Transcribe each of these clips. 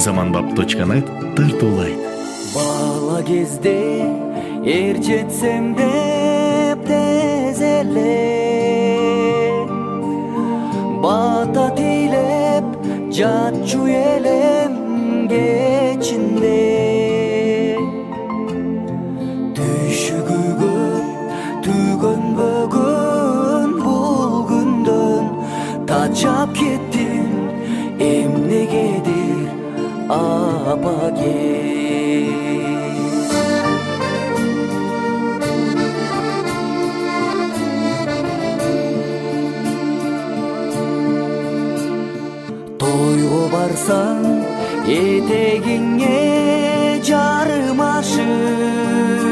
Zamanbap.net тартуулайт. Бала кезде ер жетсем деп тез эле бата тилеп жатчу элем кечинде түшүгү көп түгөн бөгөн бул күндөн тачап кеттим эмнегедир апаге тойго барсаң этегиңе жарым ашып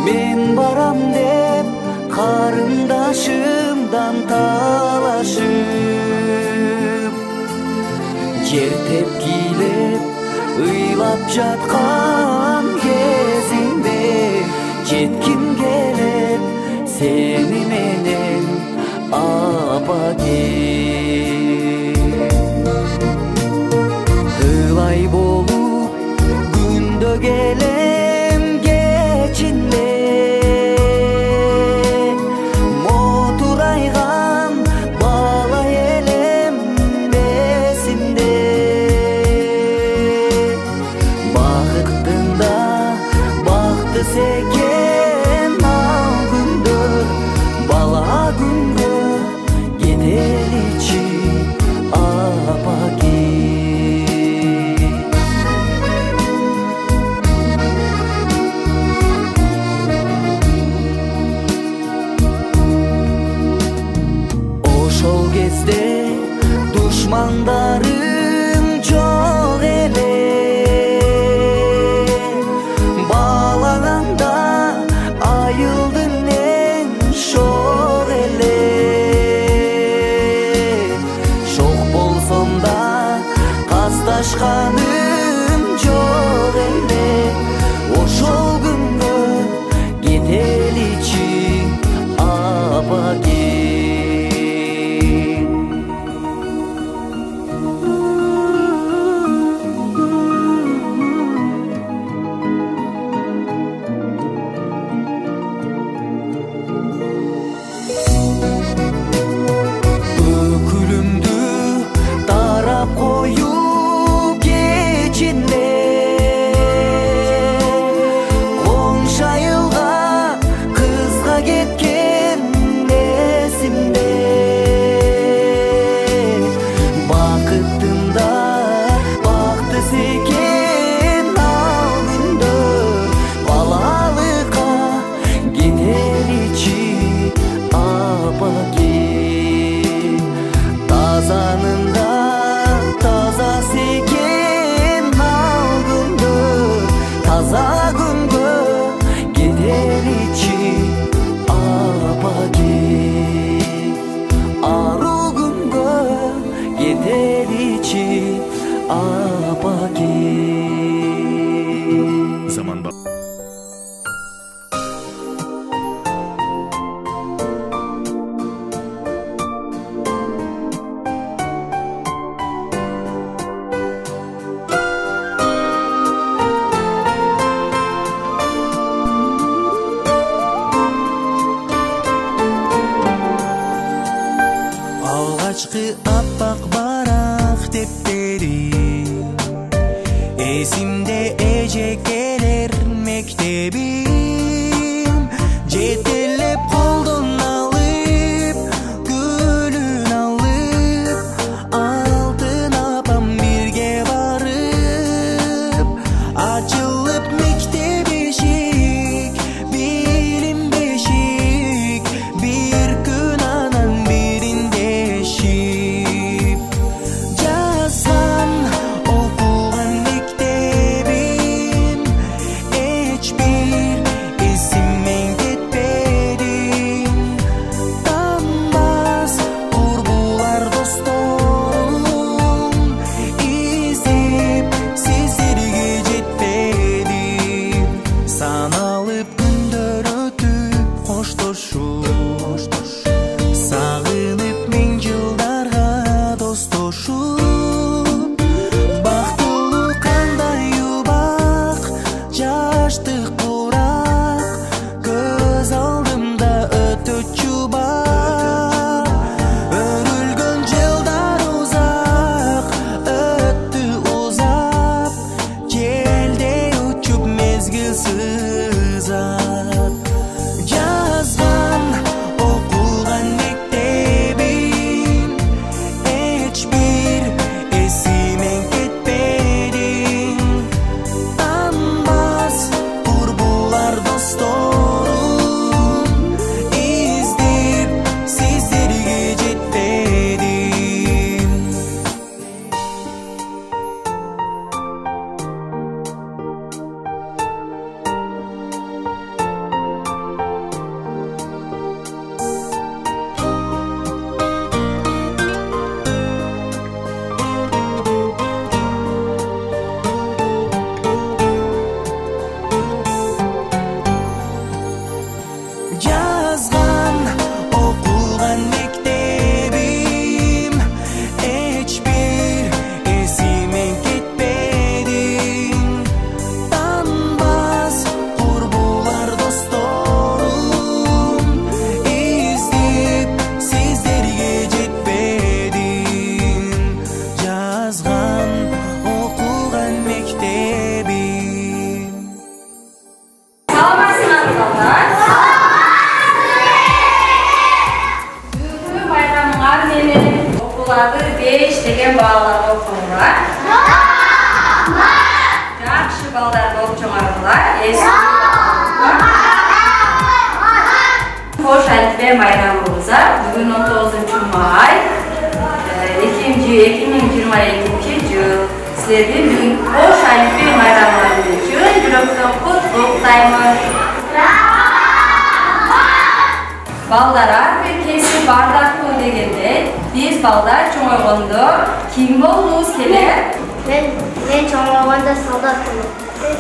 мен барам деп карындашымдан талашып жер тепкилеп ыйлап жаткан кезимде жетким келет сени менен апаге ылай болуп күндө келем кечинде мотурайган бала элем эсимде бакыттын да бактысы экен ал күндөр бала күнгө кетеличи апаге ошол кезде душмандарым жок эле баалаганда айылдын эң шок эле шок болсом да касташканым жок эле ошол күнгө кетеличи апаге коюп кечинде коңшайылга кызга кеткен эсимде бакыттын да бактысы экен ал күндөр балалыкка кетеличи апаге тазанын да тазасы экен ал күндөр таза күнгө кетеличи апаге аруу күнгө кетеличи апаге Zamanbap. Алгачкы аппак барак тептери эсимде эжекелер мектебим жетелеп колдон алып гүлүн алып алтын апам бирге барып ачылып мектеп эшик билим бешик бир күн анан бириндешип жазган окуган мектебим эч бир эсимден кетпеди танбас курбулар досторум издеп сезерге жетпеди саналып күндөр өтүп коштошуп сагынып миң жылдарга достошуп Жаштык курак көз алдымда өтөчү бак. Өрүлгөн жылдар узак өттү узап, желдей учуп мезгил сызат. Жазган окулган мектебим эч бир эсимен кетпедиң. Танбас курбулар досторум, издеп сиздерге жетпедим. Жазган окулган мектебим эч бир эсимен кетпедиң. Танбас курбулар досторум, издеп сиздерге жетпедим. Жазган окулган мектебим. Саламатсызбы балдар? Бүгүнкү байрамыңар менен окууларды 5 деген баалар окуңар. Жакшы балдар болуп чоңойгула. Кош альфбе байрамыбызда бүгүн 19-май 2022 жыл. Силерди бүгүн кош альфбе байрамыңар үчүн жүрөктөн куттуктаймын. Балдар ар бир кесип бардактуу дегенде, биз балдар чоңойгондо ким болгубуз келет? Men çoğalanda soldat olum. Ben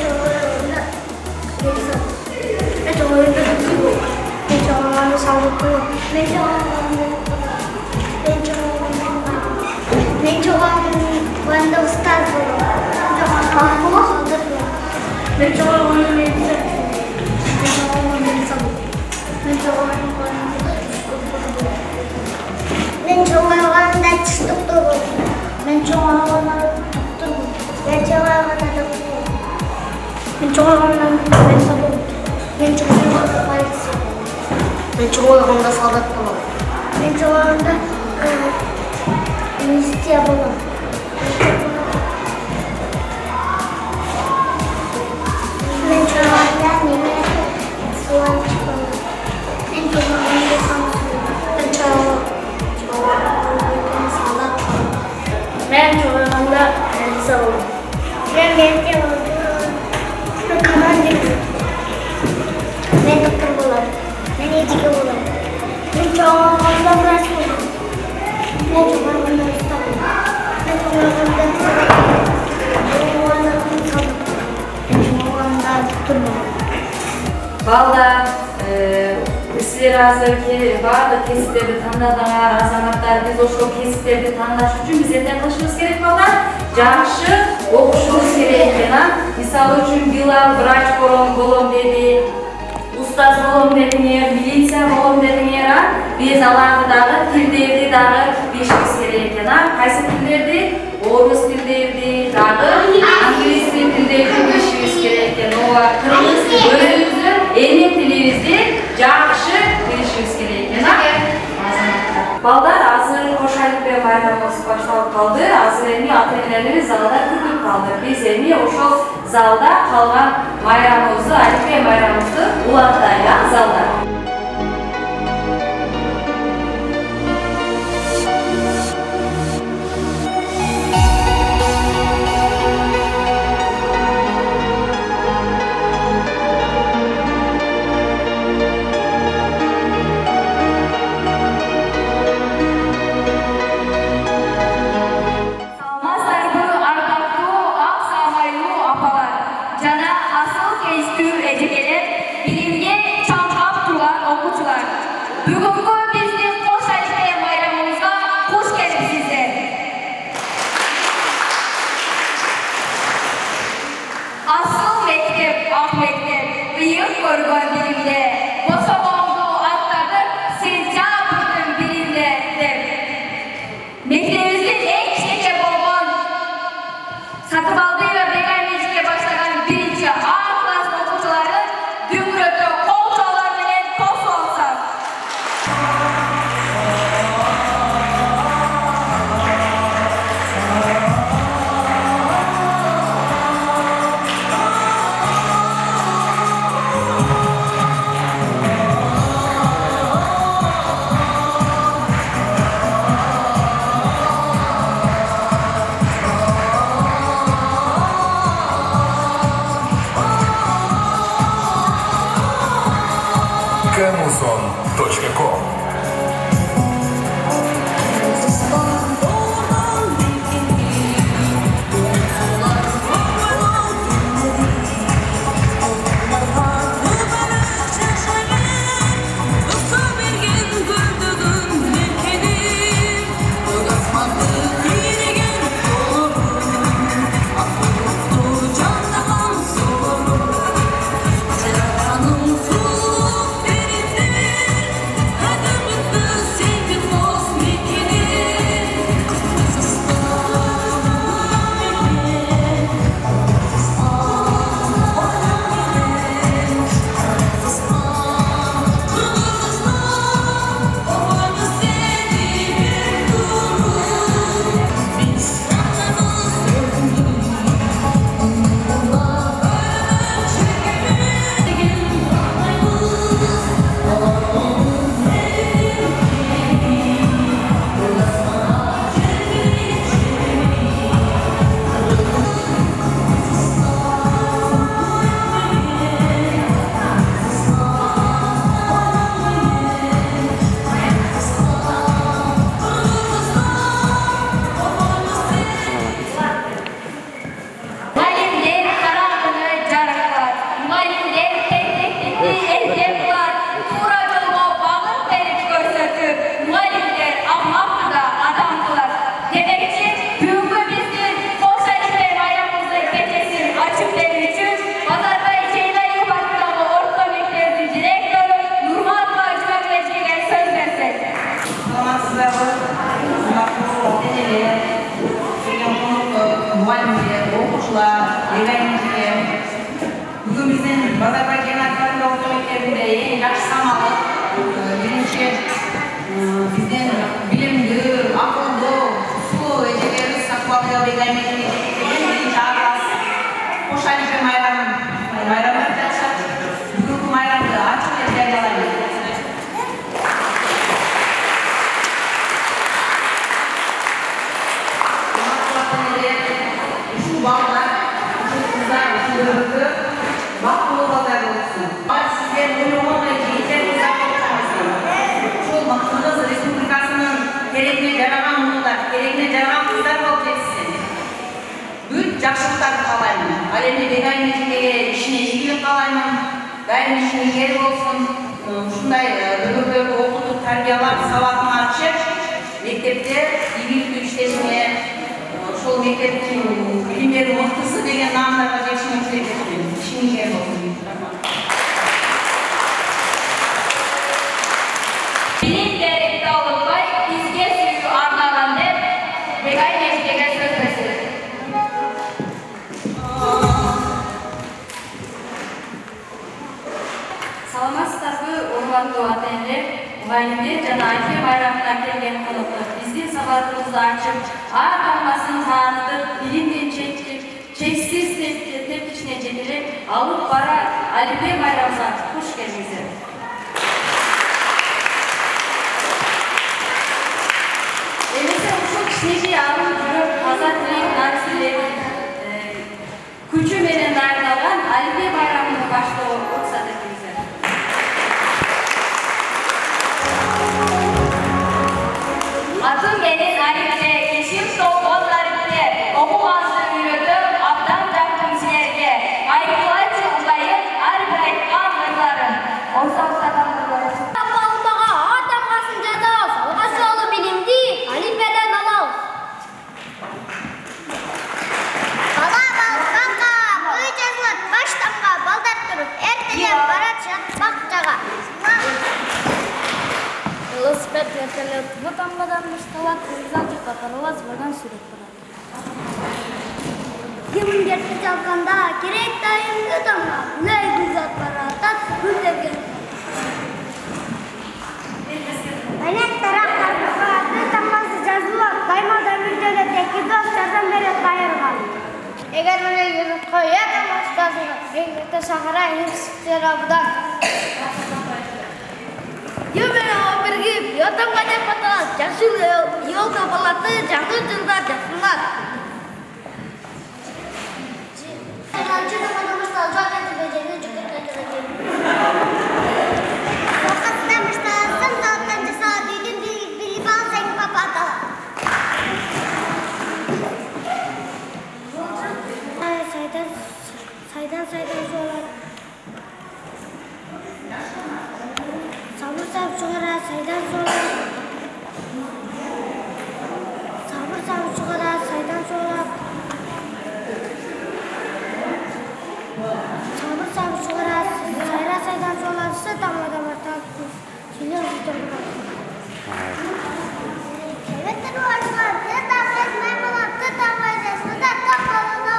çoğalanda soldat olum. Ben çoğalanda ustad olum. Ben çoğalanda medrese. Ben çoğalanda çıktık olum. Ben çoğalanda Ben çoğalanda doktor. Ben çoğalanda polis olum. Ben çoğalanda polis olum. Ben çoğalanda soldat olum. Ben çoğalanda minister olum. Ben çoğalanda sualcı olum. Ben çoğalanda samsun. Ben çoğalanda soldat olum. Ben çoğalanda elsa olum. Ben medya olum. Ben komandир. Ben doktor olum. Ben eğitim olum. Ben çoğalanda vrach olum. Ben çoğalanda usta olum. Ben çoğalanda soldat olum. Ben çoğalanda soldat olum. Ben çoğalanda doktor olum. Балдар, силер азыркы баардык кесиптерди тандадыңар, азаматтар, биз ошол кесиптерди тандаш үчүн биз эмне кылышыбыз керек балдар? Жакшы окушубуз керек экен. Мисалы үчүн Билал врач болом деди, устаз болом дедиңер, милиция болом дедиңер. Биз аларды дагы тилдерди дагы билишибиз керек экен. Кайсы тилдерди? Орус тилдерди, дагы англис тилдерди билишибиз керек экен. Ооба, кыргыз өзүбүздүн эми тилибизди жакшы билишибиз керек экен. Балдар, азыр кош альфбе байрамыбыз башталып калды. Азыр эми ата-энелерибиз залда күтүп калды. Биз эми ошол залда калган байрамыбызды, альфбе байрамыбызды улантайлы залда. Jana asıl kezdүү эжекелер биримге чаңкап көргөн биримде, босогонду аттадып, сентябрдын биринде деп. Мектебибиздин эң кичинекей болгон Сатыбалдиева Бегай мектепке баштаган 1-А класс окуучулары дүңгүрөккө кол чоолор менен тосуп алсак. Camuson.com Бүгін біздің Базарбай Геннадьевна орта мектебінде ең жақсы саналып, бірінші біздің білімді, ақылды, сұлу ежелері Сатыбалдиева Бегай мектебінде бірінші ағасы Қошанипе майрамы жатышат. Бүгінгі майрамды ашық деп жариялаймын. Uшу балдар, uшу қыздар, uшу өргі бақылы балдар болсын. Сіздер ойлауындай жейтер қыздар болсаңыздар. Шол Қырғыз Республикасының керегіне жараған ұлдар, керегіне жараған қыздар болып жетсін. Бүт жақсылықтарды қалаймын. Ал енді Бегай мектебіндегі ішіне игілік қалаймын. Дайым ішіне ел болсын. Ушундай бөлөкөлөрдү окутуп, тарбиялап, сабатын ачып, мектепте игиликтүү иштешине ошол мектептин билимдери мыктысы деген наамдарга жетишиңизди тілеймін. İşiniz olsun. Bilimleri dağılmay, bizge suyu arnadan dep, Begay mecbege söz versin. Саламатсыздарбы, урматтуу ата-энелер, мугалимдер жана Айке байрамына келген коноктор. Биздин сабатыбызды ачып, ар тамгасын таанытып, билимдин чексиз тепкичине жетелеп алып бара Алибе байрамына хуш келиңиздер. Эмесе ушул кичинекей алым жүрөк таза тилек нарселерин күчү менен даярдалган Алибе байрамын баштоого уруксат этиңиздер. Атым менен Алибе, кешим толгон Алибе, окуганды үйрөтүп, абдан жактым силерге. Айтылайчы Кудайым ар бир айткан ырларын. барачат бакчага. Велосипед вертолет таңгадан башталат, заты катарылас барган сүрөт барат. Кемиңдерди жалганда керек дайымды таңга, лейгүл зат баратат, бүлдерген. Айнек тараптарга таңгасы жазылат, даймада мүрделет, эки дос жардам берет кайырга. Эгер менен жүрүп коюп, баштасына, эңгете шагара институтер абдан. Birgip, yotamga deb ataladi. Yaxshi yo'lda bo'ladi, жаңы жылда жасалат. Saydan so'lar. Sabır çıkara, saydan so'lar. Sabır çıkara, saydan so'lar. Sabır çıkara, saydan so'lar. Tamada batak. Seni uzatırlar. Evet, var. Tetapes maymular, tetapes, tetapes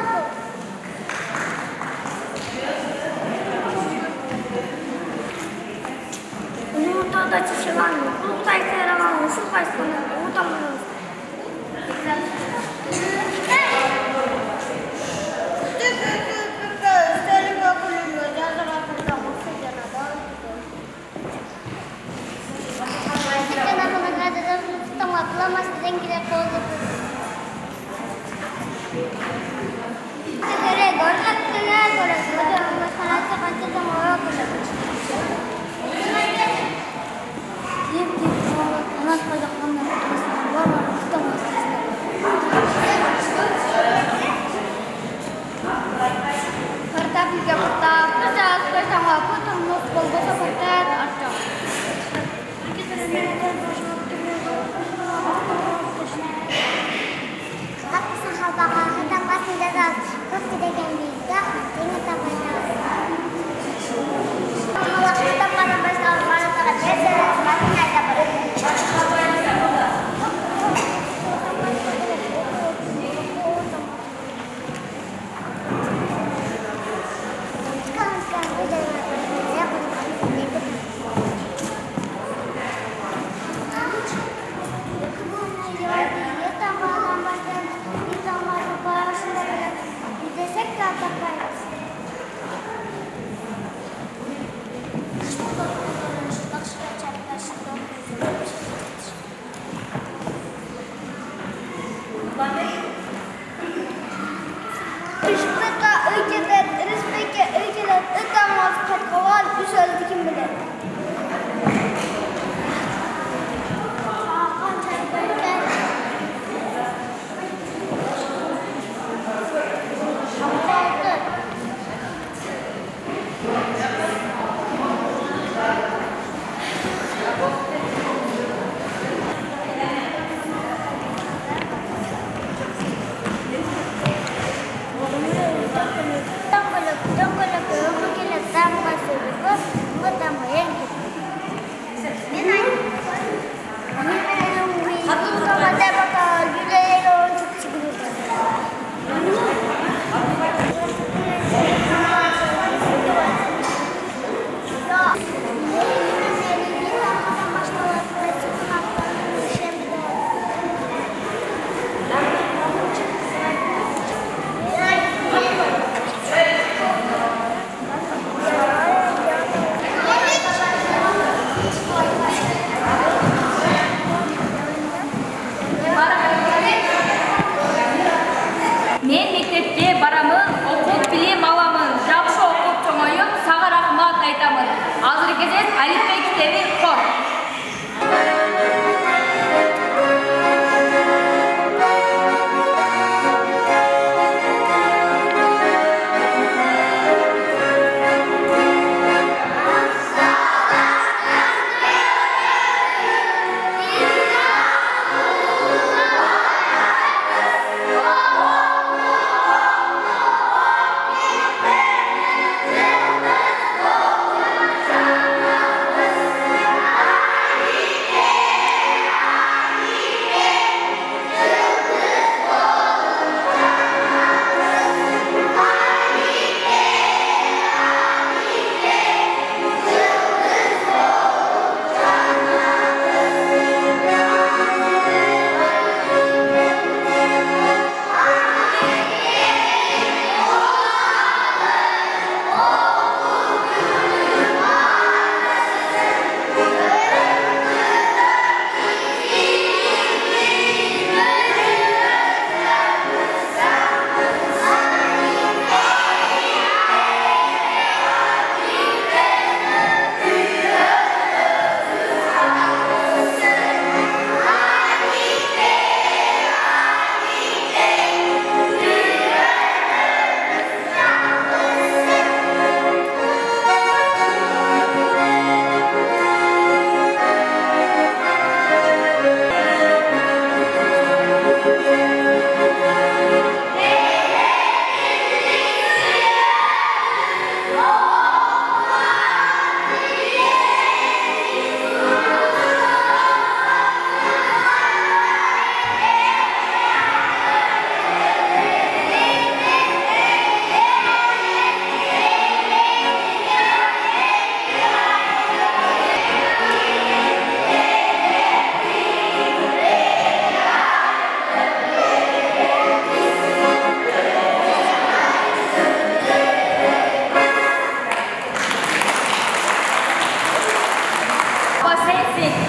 bu. Umut'ta çişilen, Umut'ta seyrelan, Uşul Kaysı'nın, Umut'a mınız. Üstelik okulunlar, yazar hakkında maksat yanada. Sen akıllı gazeteden tutam atılamaz, sizden girek oldu. Göre, göre, sanatçı kaçırda mora kılır. Kanat bacaklarına tutmasından var tutamaz. Kartapilga kartap, kıcaz, kıcama, kutum, nokbol, bosa kartat, arca. Haklısın halbağa, hatan basın cezaz, köftü degen bilgi, yeni tabanaz. Hatan bana başlar, bana takat, mesela basın ayda barın.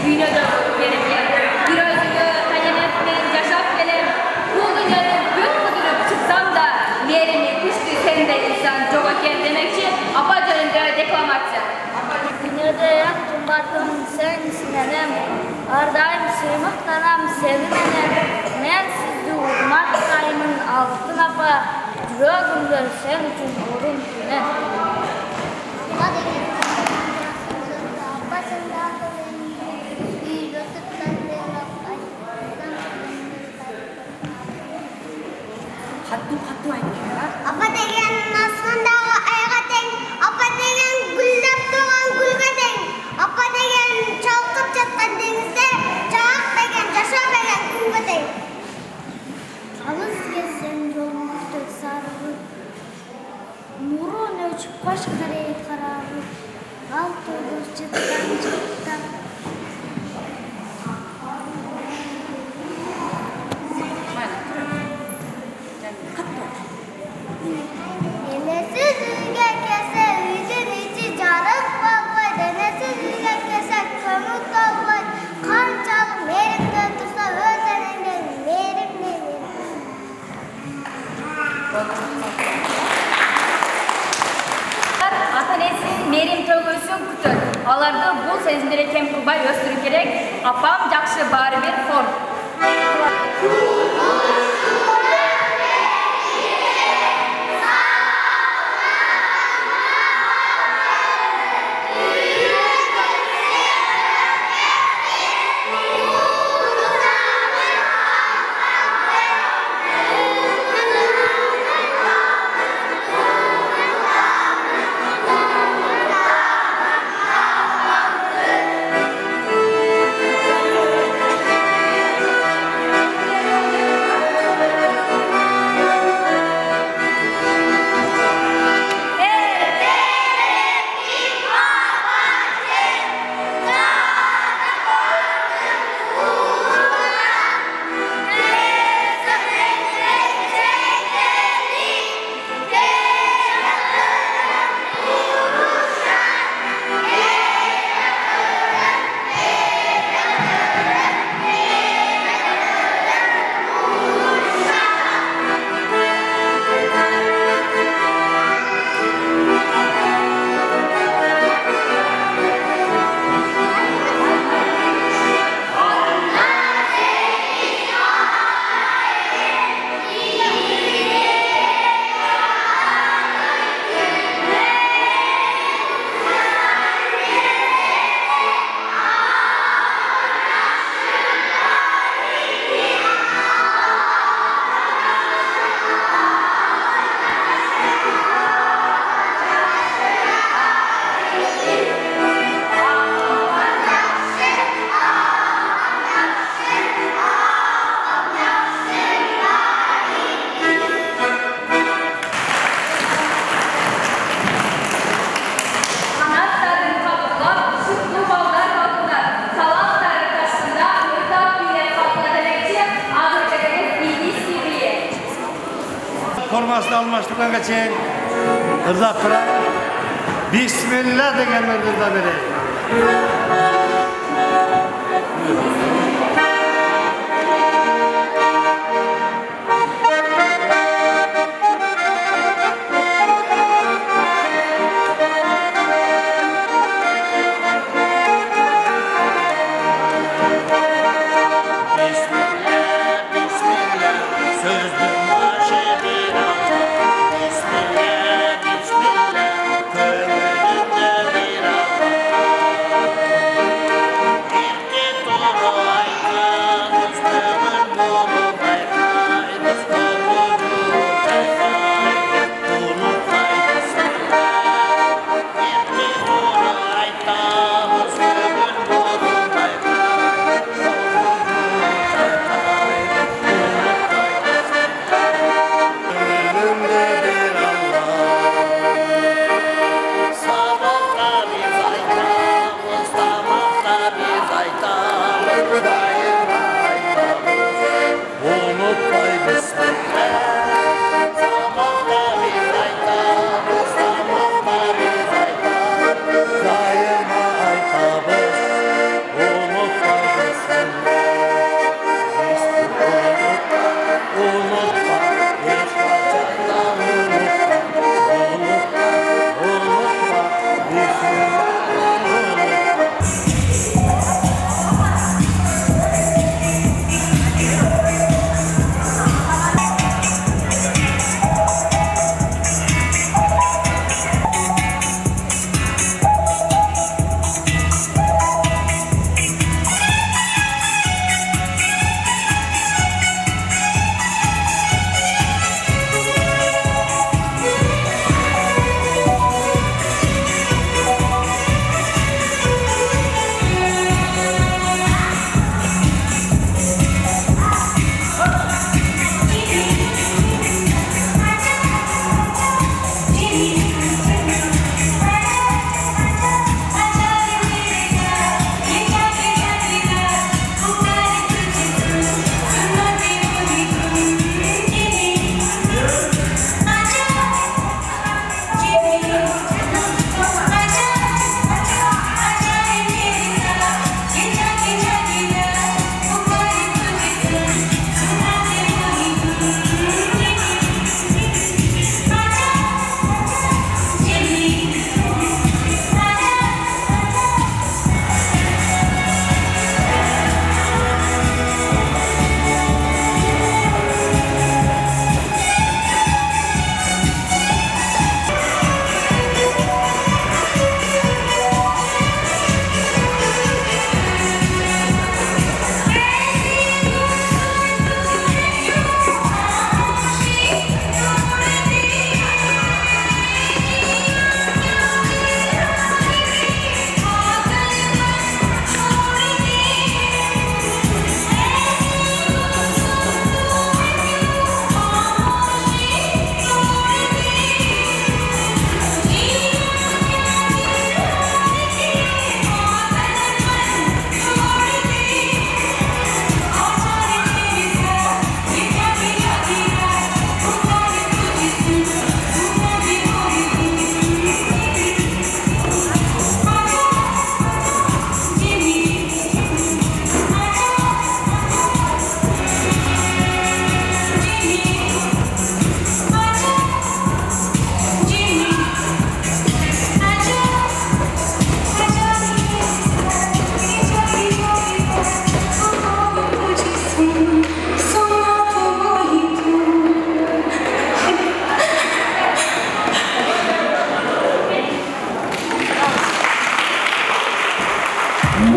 dünyada gerekli. Bir özgü tayanetmen yaşap gelen bu dünyanın gün kudurup çıksam da yerimi kuştu sende insan çok eken demekçi apa dönünde deklamasyon. Dünyada yaktım battım sensin enem. Ardayım sığmıktanam sevim enem. Men sizdi urmaktayımın altın apa. Yüreğimde sen için orun güne. Hattu aytıyor. Apa degen asmandağı ayga teң, apa degen gullap turgan gulga teң, apa degen çalkıp жатқан dengizde, çağak degen yaşap egen kunga teң. Alыс келсең жолыңды сарылып, нурун өчүп кош карайып каралып, ал тоғыз жыттан жыттан. Denesiz uyga kese uygun içi jarık balbay, denesiz uyga kese kömür kalbay, kançalık merimde tursa özenenden merimle Ата-энесinin мерим төгөсүн күтөт. Аларды бул сезимдер экен кылбай өстүрүү керек. Апам жакшы баары бир фор. Formasını almıştıklarına çeyin. Irzak kırar. Bismillah degenlerdir da beri.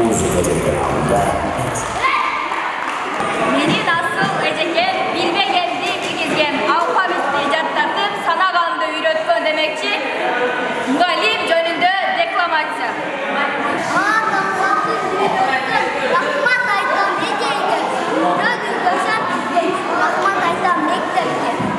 Muzika tekrarında. Meni nasıl eceken bilmegen bilgizgen alfabetli icatlardan sanagandı üretken demekçi muallim jönündө deklamatsiya. Rahmat aytam ejeyge. Rödür göşen rahmat aytam mektepke.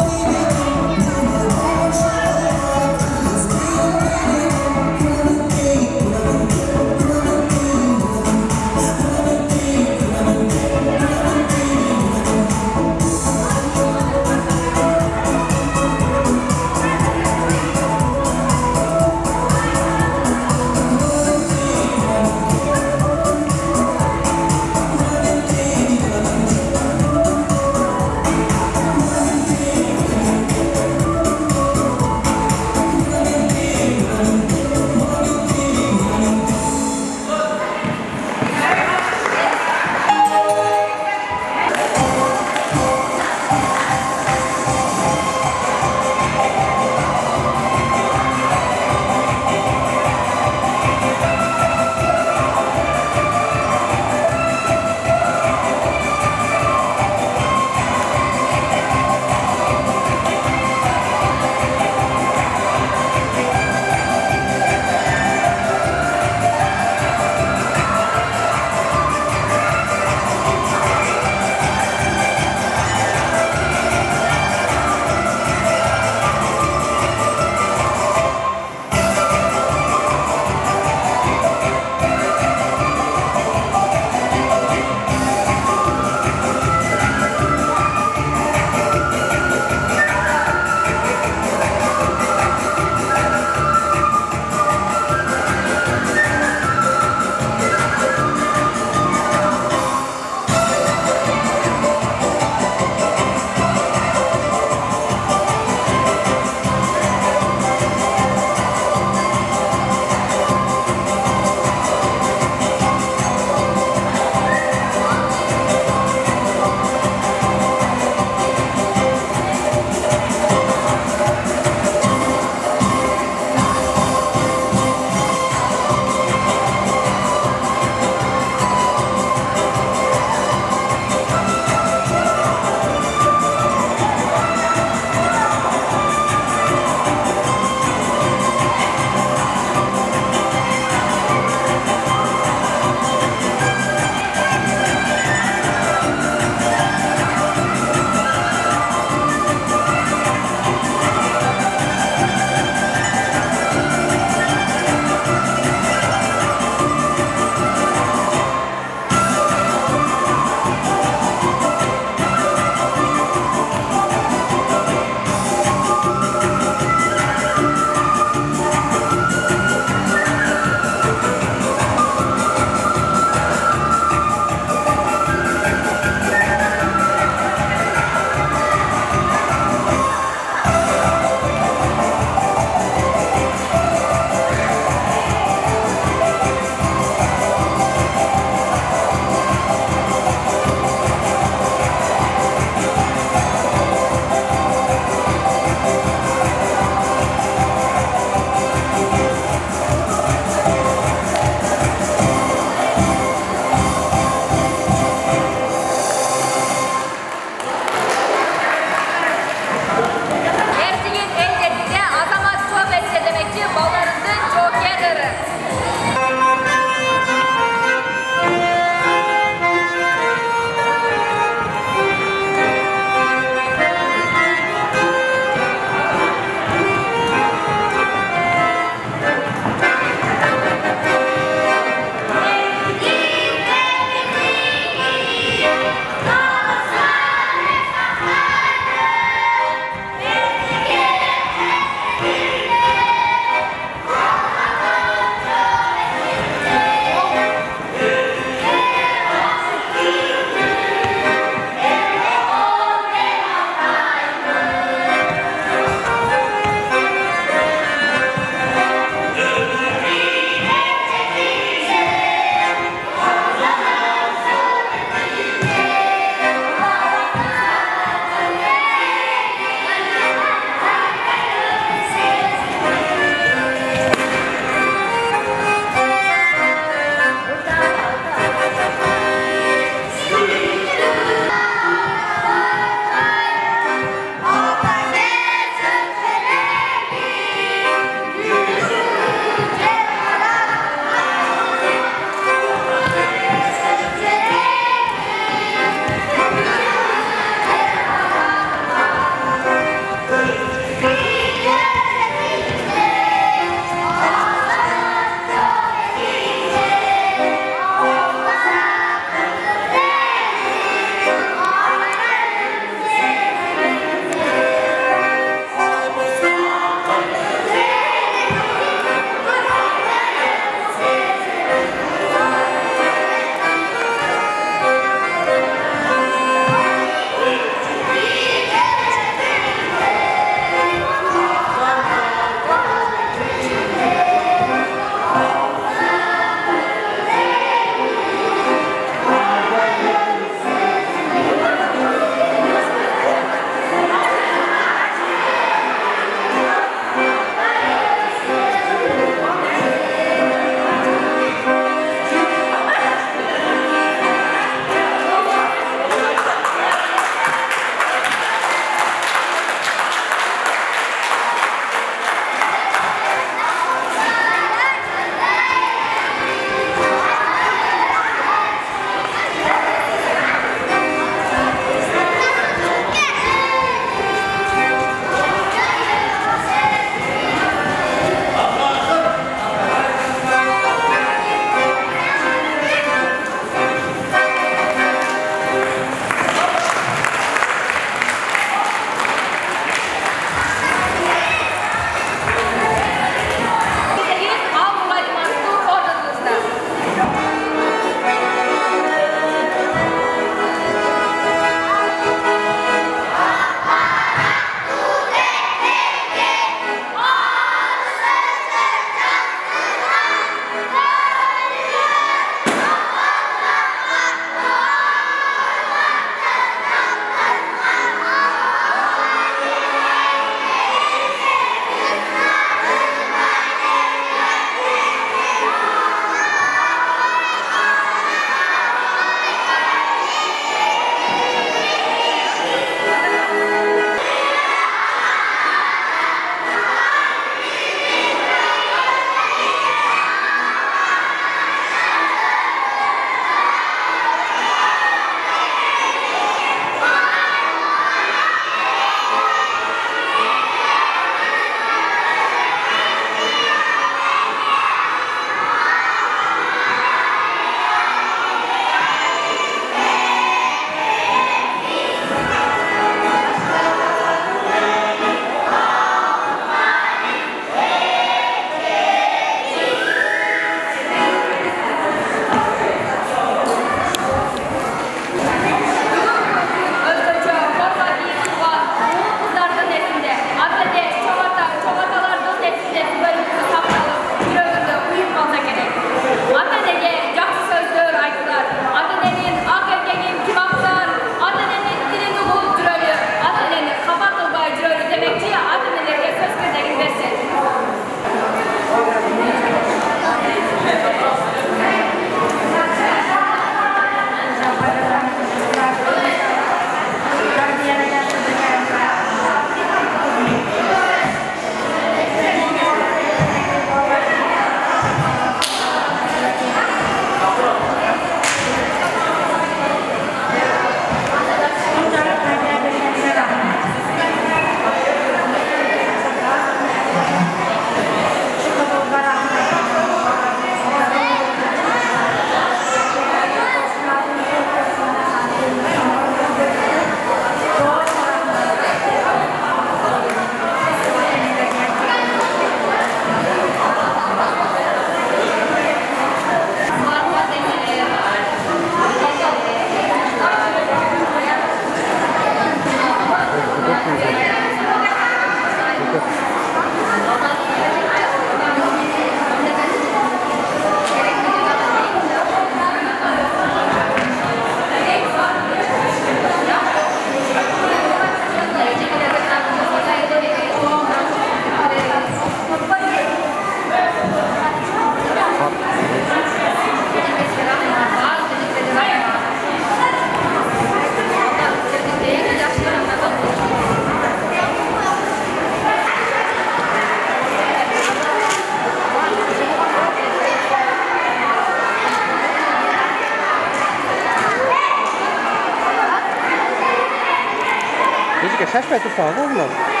şaşmay tursanız olmaz.